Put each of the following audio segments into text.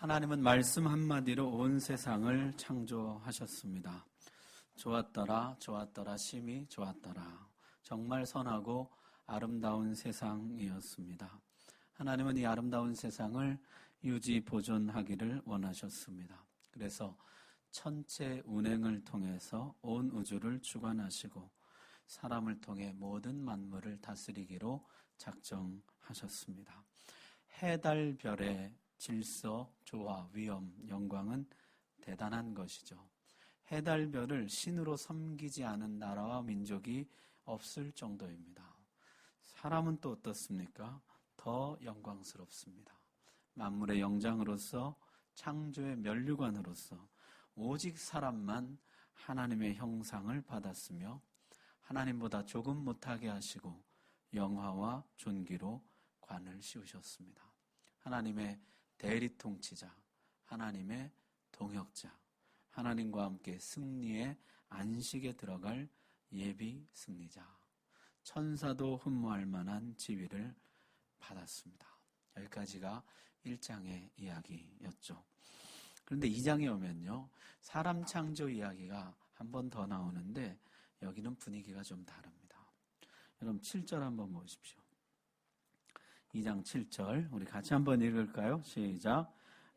하나님은 말씀 한마디로 온 세상을 창조하셨습니다. 좋았더라, 좋았더라, 심히 좋았더라. 정말 선하고 아름다운 세상이었습니다. 하나님은 이 아름다운 세상을 유지 보존하기를 원하셨습니다. 그래서 천체 운행을 통해서 온 우주를 주관하시고 사람을 통해 모든 만물을 다스리기로 작정하셨습니다. 해, 달, 별의 질서, 조화, 위엄, 영광은 대단한 것이죠. 해, 달, 별을 신으로 섬기지 않은 나라와 민족이 없을 정도입니다. 사람은 또 어떻습니까? 더 영광스럽습니다. 만물의 영장으로서 창조의 면류관으로서 오직 사람만 하나님의 형상을 받았으며 하나님보다 조금 못하게 하시고 영화와 존귀로 관을 씌우셨습니다. 하나님의 대리통치자, 하나님의 동역자, 하나님과 함께 승리의 안식에 들어갈 예비 승리자, 천사도 흠모할 만한 지위를 받았습니다. 여기까지가 1장의 이야기였죠. 그런데 2장에 오면요, 사람 창조 이야기가 한 번 더 나오는데 여기는 분위기가 좀 다릅니다. 여러분 7절 한번 보십시오. 2장 7절 우리 같이 한번 읽을까요? 시작.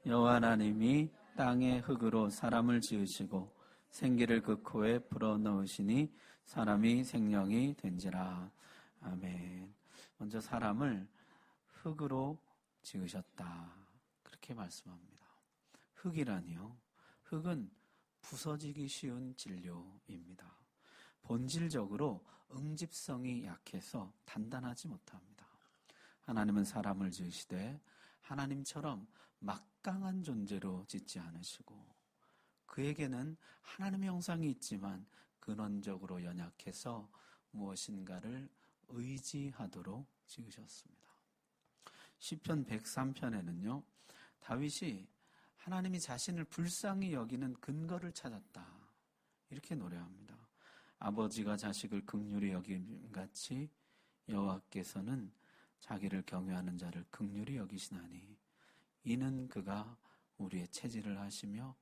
여호와 하나님이 땅의 흙으로 사람을 지으시고 생기를 그 코에 불어넣으시니 사람이 생명이 된지라. 아멘. 먼저 사람을 흙으로 지으셨다, 그렇게 말씀합니다. 흙이라니요, 흙은 부서지기 쉬운 진료입니다. 본질적으로 응집성이 약해서 단단하지 못합니다. 하나님은 사람을 지으시되 하나님처럼 막강한 존재로 짓지 않으시고 그에게는 하나님의 형상이 있지만 근원적으로 연약해서 무엇인가를 의지하도록 지으셨습니다. 시편 103편에는요, 다윗이 하나님이 자신을 불쌍히 여기는 근거를 찾았다, 이렇게 노래합니다. 아버지가 자식을 긍휼히 여김같이 여호와께서는 자기를 경외하는 자를 긍휼히 여기시나니 이는 그가 우리의 체질을 하시며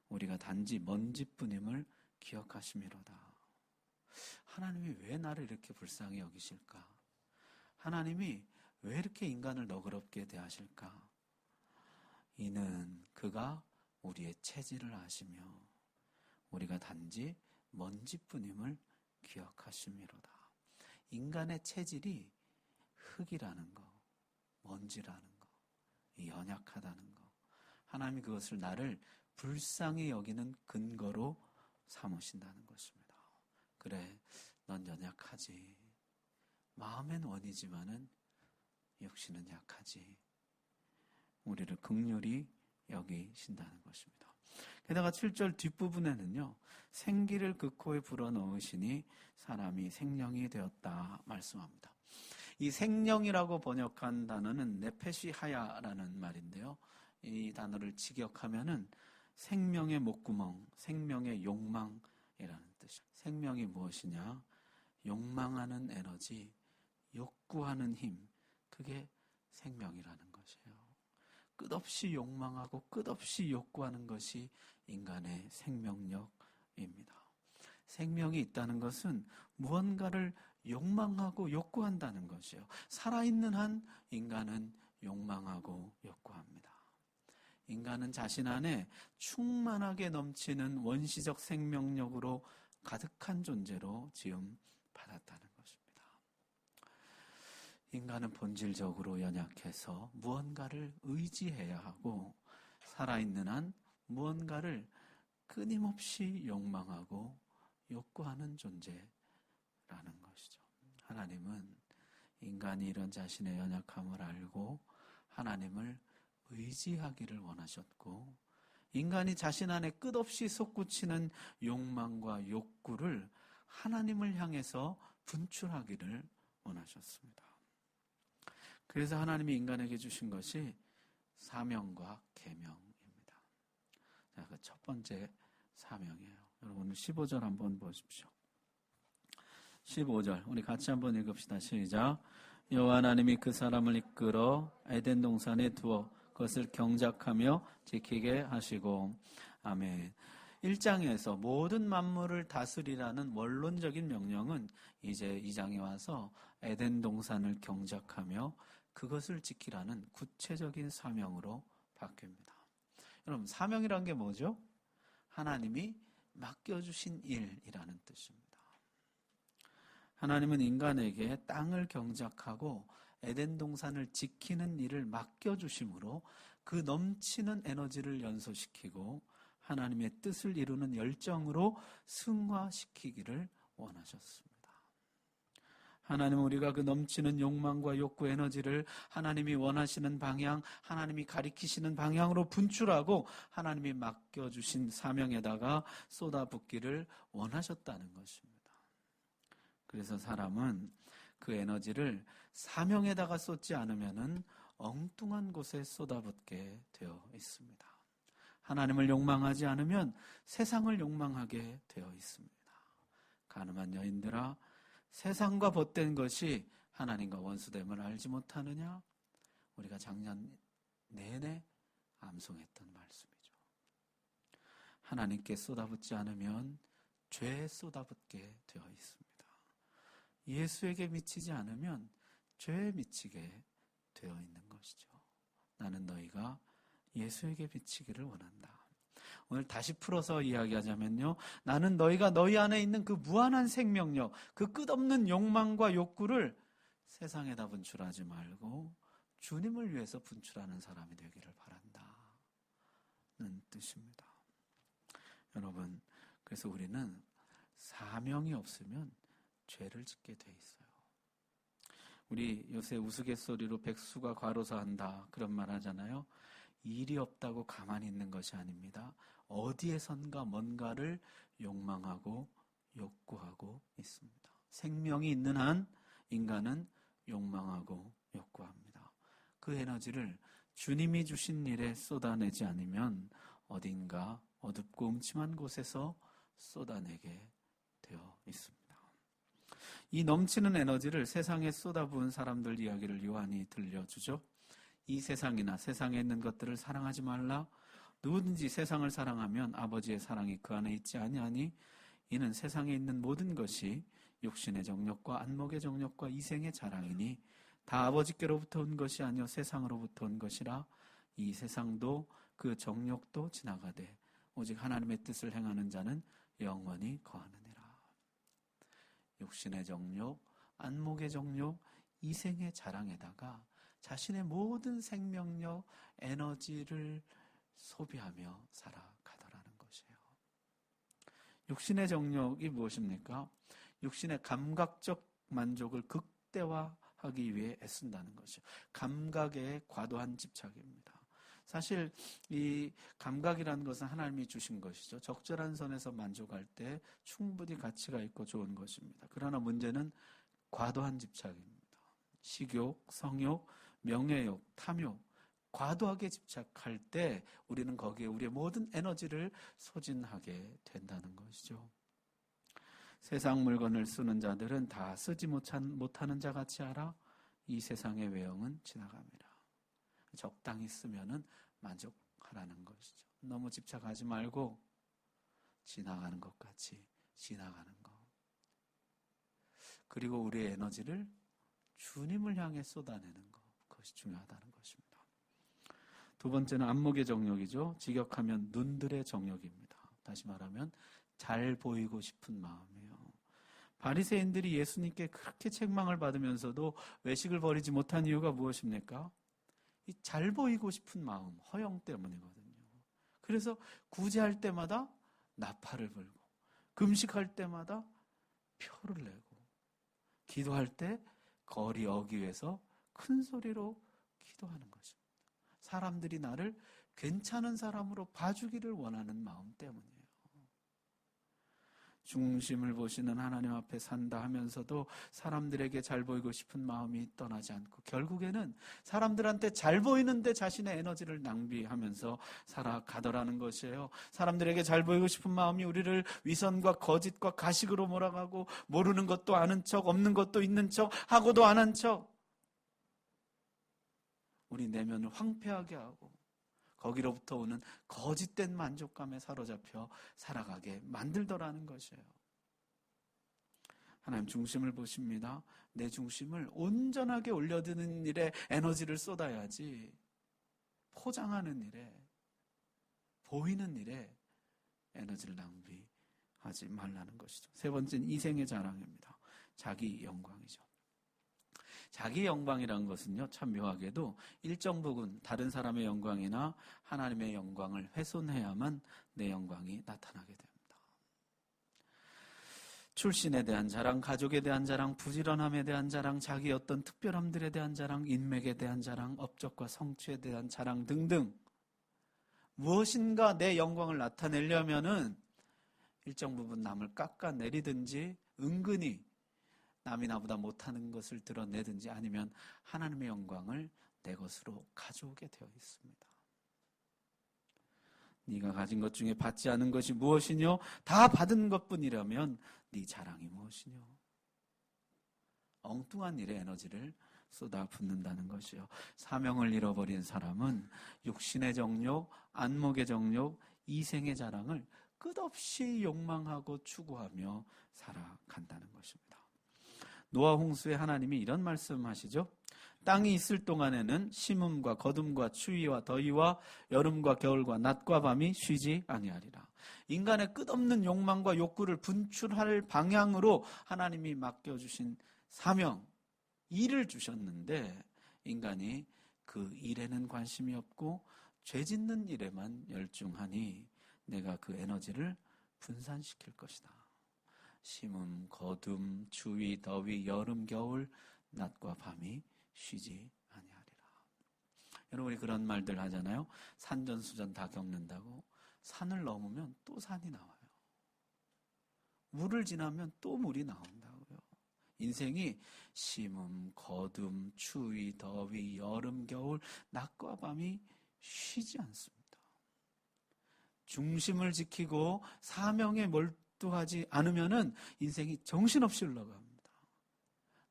우리가 단지 먼지뿐임을 기억하심이로다. 하나님이 왜 나를 이렇게 불쌍히 여기실까? 하나님이 왜 이렇게 인간을 너그럽게 대하실까? 이는 그가 우리의 체질을 아시며 우리가 단지 먼지뿐임을 기억하심이로다. 인간의 체질이 흙이라는 거, 먼지라는 거, 연약하다는 거, 하나님이 그것을 나를 불쌍히 여기는 근거로 삼으신다는 것입니다. 그래, 넌 연약하지. 마음엔 원이지만은 역시는 약하지. 우리를 긍휼히 여기신다는 것입니다. 게다가 7절 뒷부분에는요, 생기를 그 코에 불어넣으시니 사람이 생명이 되었다 말씀합니다. 이 생명이라고 번역한 단어는 네페시하야라는 말인데요, 이 단어를 직역하면은 생명의 목구멍, 생명의 욕망이라는 뜻이에요. 생명이 무엇이냐? 욕망하는 에너지, 욕구하는 힘, 그게 생명이라는 것이에요. 끝없이 욕망하고 끝없이 욕구하는 것이 인간의 생명력입니다. 생명이 있다는 것은 무언가를 욕망하고 욕구한다는 것이에요. 살아있는 한 인간은 욕망하고 욕구합니다. 인간은 자신 안에 충만하게 넘치는 원시적 생명력으로 가득한 존재로 지음 받았다는 것입니다. 인간은 본질적으로 연약해서 무언가를 의지해야 하고 살아있는 한 무언가를 끊임없이 욕망하고 욕구하는 존재라는 것이죠. 하나님은 인간이 이런 자신의 연약함을 알고 하나님을 의지하기를 원하셨고 인간이 자신 안에 끝없이 솟구치는 욕망과 욕구를 하나님을 향해서 분출하기를 원하셨습니다. 그래서 하나님이 인간에게 주신 것이 사명과 계명입니다. 자, 그 첫 번째 사명이에요. 여러분 오늘 15절 한번 보십시오. 15절 우리 같이 한번 읽읍시다. 시작. 여호와 하나님이 그 사람을 이끌어 에덴 동산에 두어 그것을 경작하며 지키게 하시고. 아멘. 1장에서 모든 만물을 다스리라는 원론적인 명령은 이제 2장에 와서 에덴 동산을 경작하며 그것을 지키라는 구체적인 사명으로 바뀝니다. 여러분, 사명이란 게 뭐죠? 하나님이 맡겨주신 일이라는 뜻입니다. 하나님은 인간에게 땅을 경작하고 에덴 동산을 지키는 일을 맡겨주심으로 그 넘치는 에너지를 연소시키고 하나님의 뜻을 이루는 열정으로 승화시키기를 원하셨습니다. 하나님은 우리가 그 넘치는 욕망과 욕구, 에너지를 하나님이 원하시는 방향, 하나님이 가리키시는 방향으로 분출하고 하나님이 맡겨주신 사명에다가 쏟아붓기를 원하셨다는 것입니다. 그래서 사람은 그 에너지를 사명에다가 쏟지 않으면은 엉뚱한 곳에 쏟아붓게 되어 있습니다. 하나님을 욕망하지 않으면 세상을 욕망하게 되어 있습니다. 가늠한 여인들아, 세상과 벗된 것이 하나님과 원수됨을 알지 못하느냐? 우리가 작년 내내 암송했던 말씀이죠. 하나님께 쏟아붓지 않으면 죄에 쏟아붓게 되어 있습니다. 예수에게 미치지 않으면 죄에 미치게 되어 있는 것이죠. 나는 너희가 예수에게 미치기를 원한다. 오늘 다시 풀어서 이야기하자면요, 나는 너희가 너희 안에 있는 그 무한한 생명력, 그 끝없는 욕망과 욕구를 세상에다 분출하지 말고 주님을 위해서 분출하는 사람이 되기를 바란다는 뜻입니다. 여러분, 그래서 우리는 사명이 없으면 죄를 짓게 돼 있어요. 우리 요새 우스갯소리로 백수가 과로사한다 그런 말 하잖아요. 일이 없다고 가만히 있는 것이 아닙니다. 어디에선가 뭔가를 욕망하고 욕구하고 있습니다. 생명이 있는 한 인간은 욕망하고 욕구합니다. 그 에너지를 주님이 주신 일에 쏟아내지 않으면 어딘가 어둡고 음침한 곳에서 쏟아내게 되어 있습니다. 이 넘치는 에너지를 세상에 쏟아부은 사람들 이야기를 요한이 들려주죠. 이 세상이나 세상에 있는 것들을 사랑하지 말라. 누구든지 세상을 사랑하면 아버지의 사랑이 그 안에 있지 아니하니 이는 세상에 있는 모든 것이 육신의 정욕과 안목의 정욕과 이생의 자랑이니 다 아버지께로부터 온 것이 아니요 세상으로부터 온 것이라. 이 세상도 그 정욕도 지나가되 오직 하나님의 뜻을 행하는 자는 영원히 거하느니라. 육신의 정욕, 안목의 정욕, 이생의 자랑에다가 자신의 모든 생명력, 에너지를 소비하며 살아가더라는 것이에요. 육신의 정욕이 무엇입니까? 육신의 감각적 만족을 극대화하기 위해 애쓴다는 것이죠. 감각에 과도한 집착입니다. 사실 이 감각이라는 것은 하나님이 주신 것이죠. 적절한 선에서 만족할 때 충분히 가치가 있고 좋은 것입니다. 그러나 문제는 과도한 집착입니다. 식욕, 성욕, 명예욕, 탐욕, 과도하게 집착할 때 우리는 거기에 우리의 모든 에너지를 소진하게 된다는 것이죠. 세상 물건을 쓰는 자들은 다 쓰지 못하는 자 같이 알아. 이 세상의 외형은 지나갑니다. 적당히 쓰면은 만족하라는 것이죠. 너무 집착하지 말고 지나가는 것 같이 지나가는 것. 그리고 우리의 에너지를 주님을 향해 쏟아내는 것. 그것이 중요하다는 것입니다. 두 번째는 안목의 정욕이죠. 직역하면 눈들의 정욕입니다. 다시 말하면 잘 보이고 싶은 마음이에요. 바리새인들이 예수님께 그렇게 책망을 받으면서도 외식을 버리지 못한 이유가 무엇입니까? 이 잘 보이고 싶은 마음, 허영 때문이거든요. 그래서 구제할 때마다 나팔을 불고, 금식할 때마다 표를 내고, 기도할 때 거리 어귀에서 큰 소리로 기도하는 것입니다. 사람들이 나를 괜찮은 사람으로 봐주기를 원하는 마음 때문이에요. 중심을 보시는 하나님 앞에 산다 하면서도 사람들에게 잘 보이고 싶은 마음이 떠나지 않고 결국에는 사람들한테 잘 보이는데 자신의 에너지를 낭비하면서 살아가더라는 것이에요. 사람들에게 잘 보이고 싶은 마음이 우리를 위선과 거짓과 가식으로 몰아가고 모르는 것도 아는 척, 없는 것도 있는 척, 하고도 안 한 척, 우리 내면을 황폐하게 하고 거기로부터 오는 거짓된 만족감에 사로잡혀 살아가게 만들더라는 것이에요. 하나님 중심을 보십니다. 내 중심을 온전하게 올려드는 일에 에너지를 쏟아야지 포장하는 일에, 보이는 일에 에너지를 낭비하지 말라는 것이죠. 세 번째는 이생의 자랑입니다. 자기 영광이죠. 자기 영광이라는 것은요, 참 묘하게도 일정 부분 다른 사람의 영광이나 하나님의 영광을 훼손해야만 내 영광이 나타나게 됩니다. 출신에 대한 자랑, 가족에 대한 자랑, 부지런함에 대한 자랑, 자기 어떤 특별함들에 대한 자랑, 인맥에 대한 자랑, 업적과 성취에 대한 자랑 등등 무엇인가 내 영광을 나타내려면은 일정 부분 남을 깎아내리든지 은근히 남이 나보다 못하는 것을 드러내든지 아니면 하나님의 영광을 내 것으로 가져오게 되어 있습니다. 네가 가진 것 중에 받지 않은 것이 무엇이뇨? 다 받은 것뿐이라면 네 자랑이 무엇이뇨? 엉뚱한 일에 에너지를 쏟아붓는다는 것이요. 사명을 잃어버린 사람은 육신의 정욕, 안목의 정욕, 이생의 자랑을 끝없이 욕망하고 추구하며 살아간다는 것입니다. 노아 홍수에 하나님이 이런 말씀하시죠. 땅이 있을 동안에는 심음과 거둠과 추위와 더위와 여름과 겨울과 낮과 밤이 쉬지 아니하리라. 인간의 끝없는 욕망과 욕구를 분출할 방향으로 하나님이 맡겨주신 사명, 일을 주셨는데 인간이 그 일에는 관심이 없고 죄 짓는 일에만 열중하니 내가 그 에너지를 분산시킬 것이다. 심음, 거둠, 추위, 더위, 여름, 겨울, 낮과 밤이 쉬지 아니하리라. 여러분, 우리 그런 말들 하잖아요. 산전수전 다 겪는다고. 산을 넘으면 또 산이 나와요. 물을 지나면 또 물이 나온다고요. 인생이 심음, 거둠, 추위, 더위, 여름, 겨울, 낮과 밤이 쉬지 않습니다. 중심을 지키고 사명에 몰두하지 않으면은 인생이 정신없이 흘러갑니다.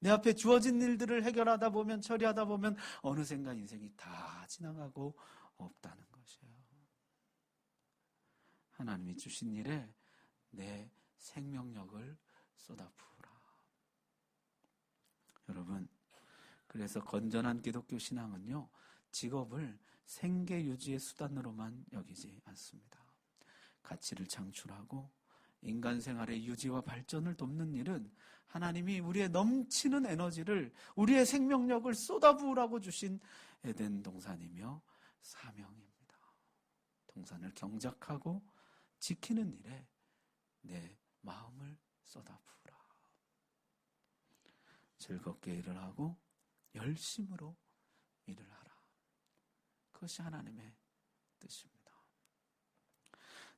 내 앞에 주어진 일들을 해결하다 보면, 처리하다 보면 어느샌가 인생이 다 지나가고 없다는 것이에요. 하나님이 주신 일에 내 생명력을 쏟아부으라. 여러분, 그래서 건전한 기독교 신앙은요, 직업을 생계 유지의 수단으로만 여기지 않습니다. 가치를 창출하고 인간 생활의 유지와 발전을 돕는 일은 하나님이 우리의 넘치는 에너지를, 우리의 생명력을 쏟아부으라고 주신 에덴 동산이며 사명입니다. 동산을 경작하고 지키는 일에 내 마음을 쏟아부으라. 즐겁게 일을 하고 열심으로 일을 하라. 그것이 하나님의 뜻입니다.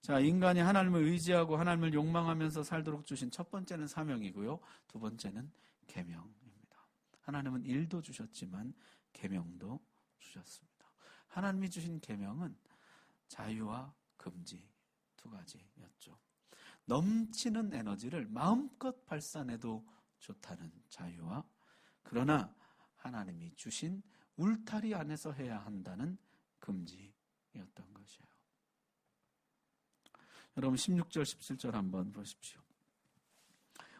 자, 인간이 하나님을 의지하고 하나님을 욕망하면서 살도록 주신 첫 번째는 사명이고요. 두 번째는 계명입니다. 하나님은 일도 주셨지만 계명도 주셨습니다. 하나님이 주신 계명은 자유와 금지 두 가지였죠. 넘치는 에너지를 마음껏 발산해도 좋다는 자유와, 그러나 하나님이 주신 울타리 안에서 해야 한다는 금지였던 것이에요. 여러분 16절 17절 한번 보십시오.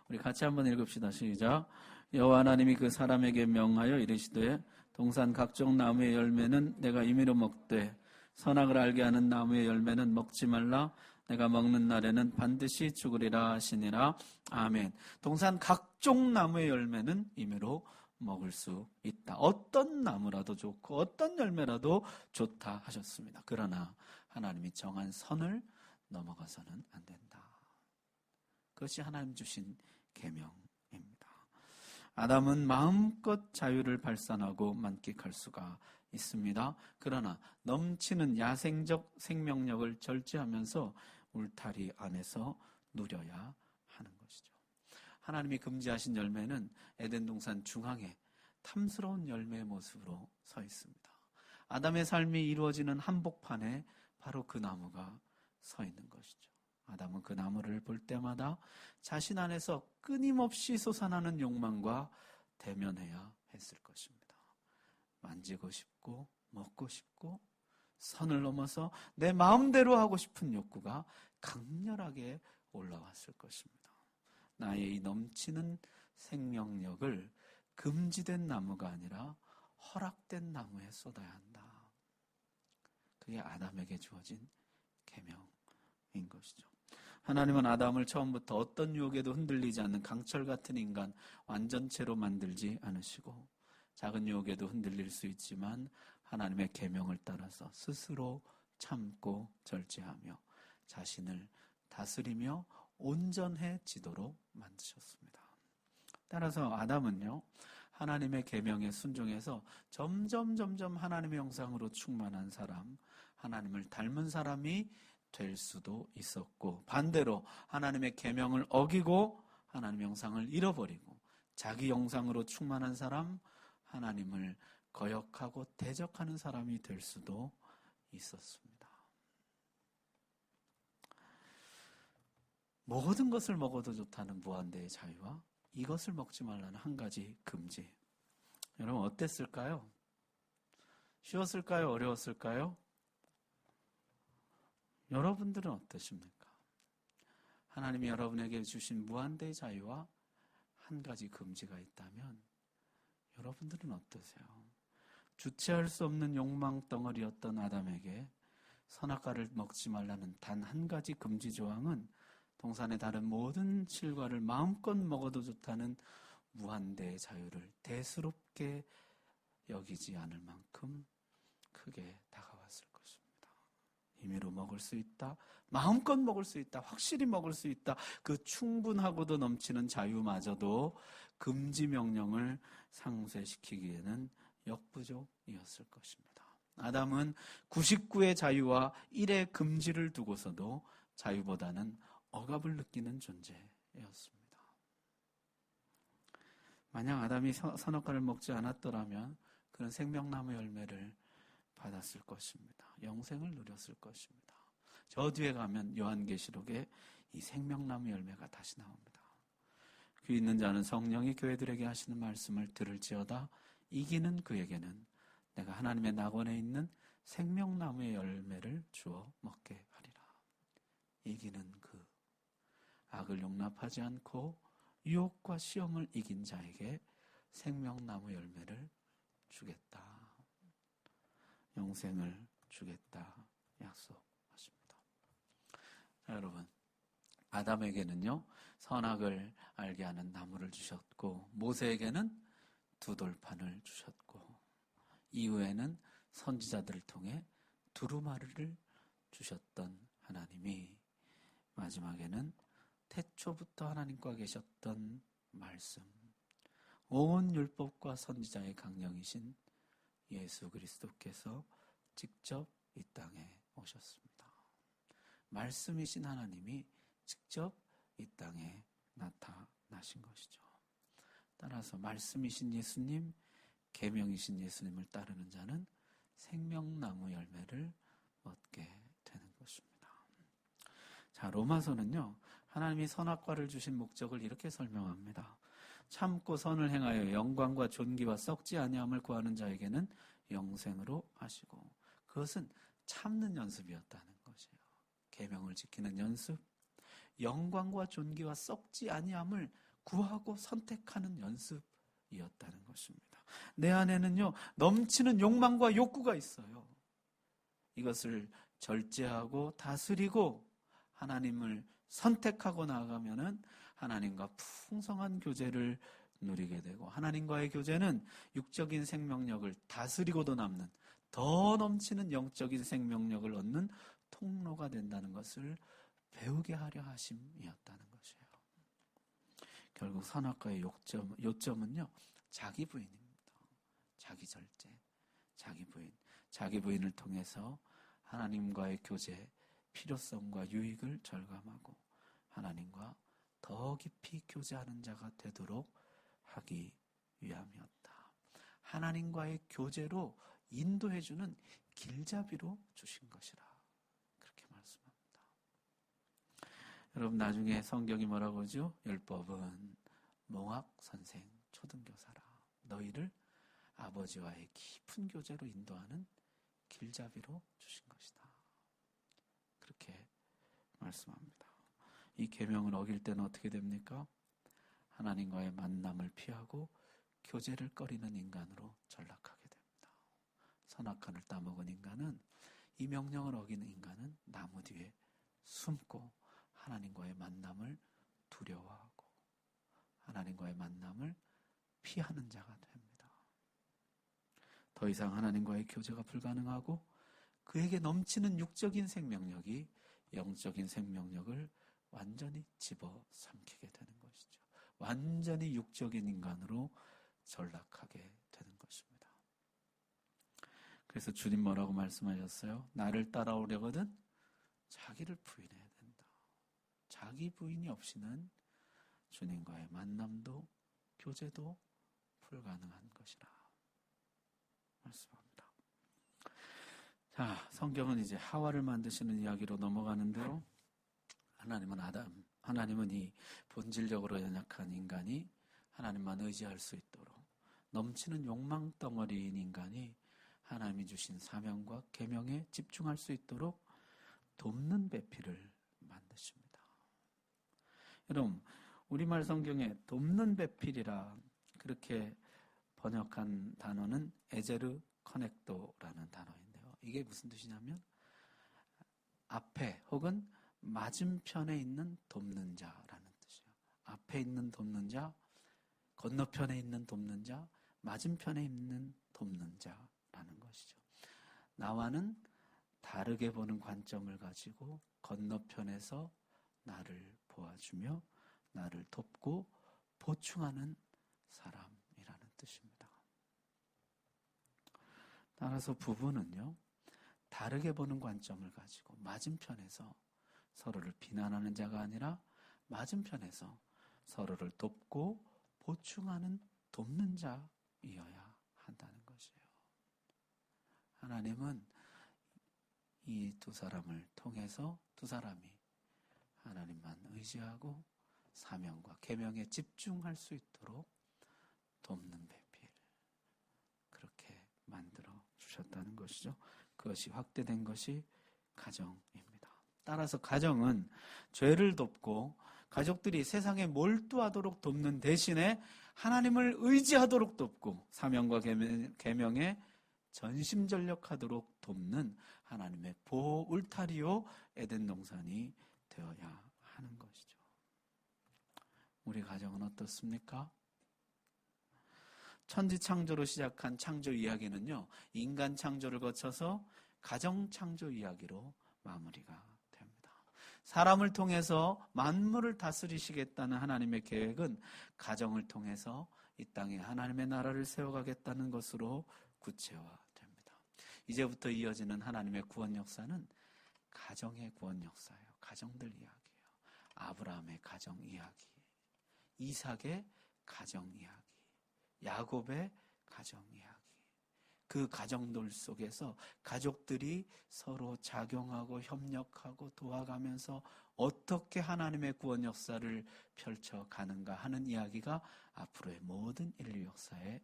우리 같이 한번 읽읍시다. 시작. 여호와 하나님이 그 사람에게 명하여 이르시되 동산 각종 나무의 열매는 내가 임의로 먹되 선악을 알게 하는 나무의 열매는 먹지 말라. 내가 먹는 날에는 반드시 죽으리라 하시니라. 아멘. 동산 각종 나무의 열매는 임의로 먹을 수 있다. 어떤 나무라도 좋고 어떤 열매라도 좋다 하셨습니다. 그러나 하나님이 정한 선을 넘어가서는 안 된다. 그것이 하나님 주신 계명입니다. 아담은 마음껏 자유를 발산하고 만끽할 수가 있습니다. 그러나 넘치는 야생적 생명력을 절제하면서 울타리 안에서 누려야 하는 것이죠. 하나님이 금지하신 열매는 에덴 동산 중앙에 탐스러운 열매의 모습으로 서 있습니다. 아담의 삶이 이루어지는 한복판에 바로 그 나무가 서 있는 것이죠. 아담은 그 나무를 볼 때마다 자신 안에서 끊임없이 솟아나는 욕망과 대면해야 했을 것입니다. 만지고 싶고 먹고 싶고 선을 넘어서 내 마음대로 하고 싶은 욕구가 강렬하게 올라왔을 것입니다. 나의 이 넘치는 생명력을 금지된 나무가 아니라 허락된 나무에 쏟아야 한다. 그게 아담에게 주어진 계명인 것이죠. 하나님은 아담을 처음부터 어떤 유혹에도 흔들리지 않는 강철 같은 인간 완전체로 만들지 않으시고 작은 유혹에도 흔들릴 수 있지만 하나님의 계명을 따라서 스스로 참고 절제하며 자신을 다스리며 온전해지도록 만드셨습니다. 따라서 아담은요, 하나님의 계명에 순종해서 점점 하나님의 형상으로 충만한 사람, 하나님을 닮은 사람이 될 수도 있었고, 반대로 하나님의 계명을 어기고 하나님의 형상을 잃어버리고 자기 형상으로 충만한 사람, 하나님을 거역하고 대적하는 사람이 될 수도 있었습니다. 모든 것을 먹어도 좋다는 무한대의 자유와 이것을 먹지 말라는 한 가지 금지. 여러분 어땠을까요? 쉬웠을까요? 어려웠을까요? 여러분들은 어떠십니까? 하나님이 여러분에게 주신 무한대의 자유와 한 가지 금지가 있다면 여러분들은 어떠세요? 주체할 수 없는 욕망 덩어리였던 아담에게 선악과를 먹지 말라는 단 한 가지 금지 조항은 동산의 다른 모든 실과를 마음껏 먹어도 좋다는 무한대의 자유를 대수롭게 여기지 않을 만큼 크게 다가왔을 것입니다. 임의로 먹을 수 있다, 마음껏 먹을 수 있다, 확실히 먹을 수 있다, 그 충분하고도 넘치는 자유마저도 금지 명령을 상쇄시키기에는 역부족이었을 것입니다. 아담은 99의 자유와 1의 금지를 두고서도 자유보다는 억압을 느끼는 존재였습니다. 만약 아담이 선악과를 먹지 않았더라면 그는 생명나무 열매를 받았을 것입니다. 영생을 누렸을 것입니다. 저 뒤에 가면 요한계시록에 이 생명나무 열매가 다시 나옵니다. 귀 있는 자는 성령이 교회들에게 하시는 말씀을 들을지어다. 이기는 그에게는 내가 하나님의 낙원에 있는 생명나무의 열매를 주어 먹게 하리라. 이기는 그 악을 용납하지 않고 유혹과 시험을 이긴 자에게 생명나무 열매를 주겠다. 영생을 주겠다 약속하십니다. 자, 여러분, 아담에게는요 선악을 알게 하는 나무를 주셨고 모세에게는 두 돌판을 주셨고 이후에는 선지자들을 통해 두루마리를 주셨던 하나님이 마지막에는 태초부터 하나님과 계셨던 말씀, 온 율법과 선지자의 강령이신 예수 그리스도께서 직접 이 땅에 오셨습니다. 말씀이신 하나님이 직접 이 땅에 나타나신 것이죠. 따라서 말씀이신 예수님, 계명이신 예수님을 따르는 자는 생명나무 열매를 얻게 되는 것입니다. 자, 로마서는요, 하나님이 선악과를 주신 목적을 이렇게 설명합니다. 참고 선을 행하여 영광과 존귀와 썩지 아니함을 구하는 자에게는 영생으로 하시고, 그것은 참는 연습이었다는 것이에요. 계명을 지키는 연습, 영광과 존귀와 썩지 아니함을 구하고 선택하는 연습이었다는 것입니다. 내 안에는요 넘치는 욕망과 욕구가 있어요. 이것을 절제하고 다스리고 하나님을 선택하고 나아가면은 하나님과 풍성한 교제를 누리게 되고, 하나님과의 교제는 육적인 생명력을 다스리고도 남는 더 넘치는 영적인 생명력을 얻는 통로가 된다는 것을 배우게 하려 하심이었다는 것이에요. 결국 선악과의 요점은요 자기 부인입니다. 자기 절제, 자기 부인, 자기 부인을 통해서 하나님과의 교제, 필요성과 유익을 절감하고 하나님과 더 깊이 교제하는 자가 되도록 하기 위함이었다. 하나님과의 교제로 인도해주는 길잡이로 주신 것이라, 그렇게 말씀합니다. 여러분, 나중에 성경이 뭐라고 하죠? 율법은 몽학 선생 초등교사라. 너희를 아버지와의 깊은 교제로 인도하는 길잡이로 주신 것이다. 그렇게 말씀합니다. 이 계명을 어길 때는 어떻게 됩니까? 하나님과의 만남을 피하고 교제를 꺼리는 인간으로 전락하게 됩니다. 선악과를 따먹은 인간은, 이 명령을 어기는 인간은 나무 뒤에 숨고 하나님과의 만남을 두려워하고 하나님과의 만남을 피하는 자가 됩니다. 더 이상 하나님과의 교제가 불가능하고 그에게 넘치는 육적인 생명력이 영적인 생명력을 완전히 집어삼키게 되는 것이죠. 완전히 육적인 인간으로 전락하게 되는 것입니다. 그래서 주님 뭐라고 말씀하셨어요? 나를 따라오려거든 자기를 부인해야 된다. 자기 부인이 없이는 주님과의 만남도 교제도 불가능한 것이라 말씀합니다. 자, 성경은 이제 하와를 만드시는 이야기로 넘어가는데요. 하나님은 이 본질적으로 연약한 인간이 하나님만 의지할 수 있도록, 넘치는 욕망 덩어리인 인간이 하나님이 주신 사명과 계명에 집중할 수 있도록 돕는 배필을 만드십니다. 여러분, 우리말 성경에 돕는 배필이라 그렇게 번역한 단어는 에제르 커넥도라는 단어인데요. 이게 무슨 뜻이냐면 앞에 혹은 맞은편에 있는 돕는 자라는 뜻이에요. 앞에 있는 돕는 자, 건너편에 있는 돕는 자, 맞은편에 있는 돕는 자라는 것이죠. 나와는 다르게 보는 관점을 가지고 건너편에서 나를 보아주며 나를 돕고 보충하는 사람이라는 뜻입니다. 따라서 부부는요, 다르게 보는 관점을 가지고 맞은편에서 서로를 비난하는 자가 아니라 맞은편에서 서로를 돕고 보충하는 돕는 자이어야 한다는 것이에요. 하나님은 이 두 사람을 통해서 두 사람이 하나님만 의지하고 사명과 계명에 집중할 수 있도록 돕는 배필, 그렇게 만들어 주셨다는 것이죠. 그것이 확대된 것이 가정입니다. 따라서 가정은 죄를 돕고 가족들이 세상에 몰두하도록 돕는 대신에 하나님을 의지하도록 돕고 사명과 계명에 전심전력하도록 돕는 하나님의 보호 울타리요 에덴 동산이 되어야 하는 것이죠. 우리 가정은 어떻습니까? 천지 창조로 시작한 창조 이야기는요, 인간 창조를 거쳐서 가정 창조 이야기로 마무리가 됩니다. 사람을 통해서 만물을 다스리시겠다는 하나님의 계획은 가정을 통해서 이 땅에 하나님의 나라를 세워가겠다는 것으로 구체화됩니다. 이제부터 이어지는 하나님의 구원 역사는 가정의 구원 역사예요. 가정들 이야기예요. 아브라함의 가정 이야기, 이삭의 가정 이야기, 야곱의 가정 이야기. 그 가정들 속에서 가족들이 서로 작용하고 협력하고 도와가면서 어떻게 하나님의 구원 역사를 펼쳐가는가 하는 이야기가 앞으로의 모든 인류 역사의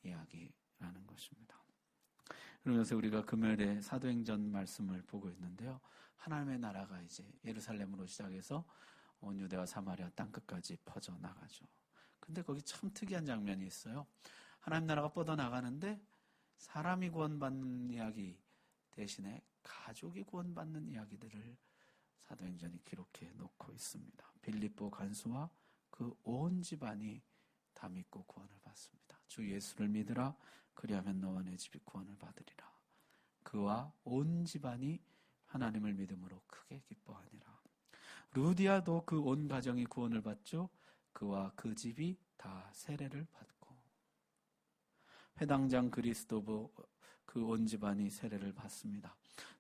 이야기라는 것입니다. 그러면서 우리가 금요일에 사도행전 말씀을 보고 있는데요. 하나님의 나라가 이제 예루살렘으로 시작해서 온 유대와 사마리아 땅끝까지 퍼져나가죠. 근데 거기 참 특이한 장면이 있어요. 하나님 나라가 뻗어나가는데 사람이 구원받는 이야기 대신에 가족이 구원받는 이야기들을 사도행전이 기록해 놓고 있습니다. 빌립보 간수와 그 온 집안이 다 믿고 구원을 받습니다. 주 예수를 믿으라. 그리하면 너와 내 집이 구원을 받으리라. 그와 온 집안이 하나님을 믿음으로 크게 기뻐하니라. 루디아도 그 온 가정이 구원을 받죠. 그와 그 집이 다 세례를 받고, 회당장 그리스도보 그 온 집안이 세례를 받습니다.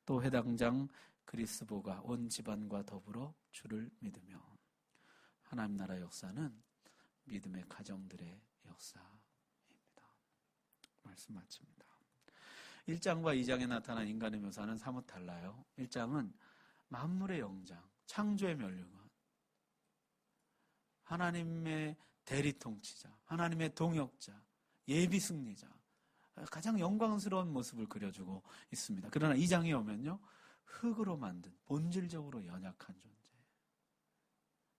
또 회당장 그리스보가 온 집안과 더불어 주를 믿으며, 하나님 나라 역사는 믿음의 가정들의 역사입니다. 말씀 마칩니다. 1장과 2장에 나타난 인간의 묘사는 사뭇 달라요. 1장은 만물의 영장, 창조의 멸류관, 하나님의 대리 통치자, 하나님의 동역자, 예비 승리자, 가장 영광스러운 모습을 그려주고 있습니다. 그러나 2장에 오면요, 흙으로 만든 본질적으로 연약한 존재,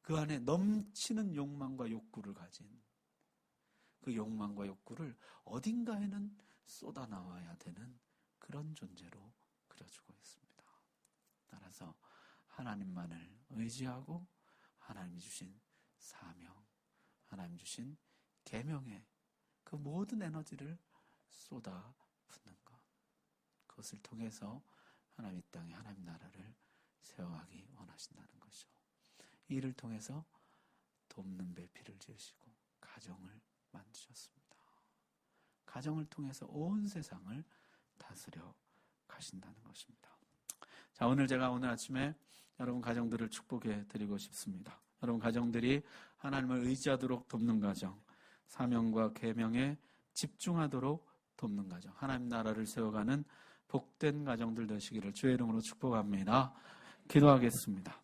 그 안에 넘치는 욕망과 욕구를 가진 그 욕망과 욕구를 어딘가에는 쏟아나와야 되는 그런 존재로 그려주고 있습니다. 따라서 하나님만을 의지하고 하나님이 주신 사명, 하나님 주신 계명에 그 모든 에너지를 쏟아붓는 것, 그것을 통해서 하나님 이 땅에 하나님 나라를 세워가기 원하신다는 것이죠. 이 일을 통해서 돕는 배필을 지으시고 가정을 만드셨습니다. 가정을 통해서 온 세상을 다스려 가신다는 것입니다. 자, 오늘 아침에 여러분 가정들을 축복해 드리고 싶습니다. 여러분 가정들이 하나님을 의지하도록 돕는 가정, 사명과 계명에 집중하도록 돕는 가정, 하나님 나라를 세워가는 복된 가정들 되시기를 주의 이름으로 축복합니다. 기도하겠습니다.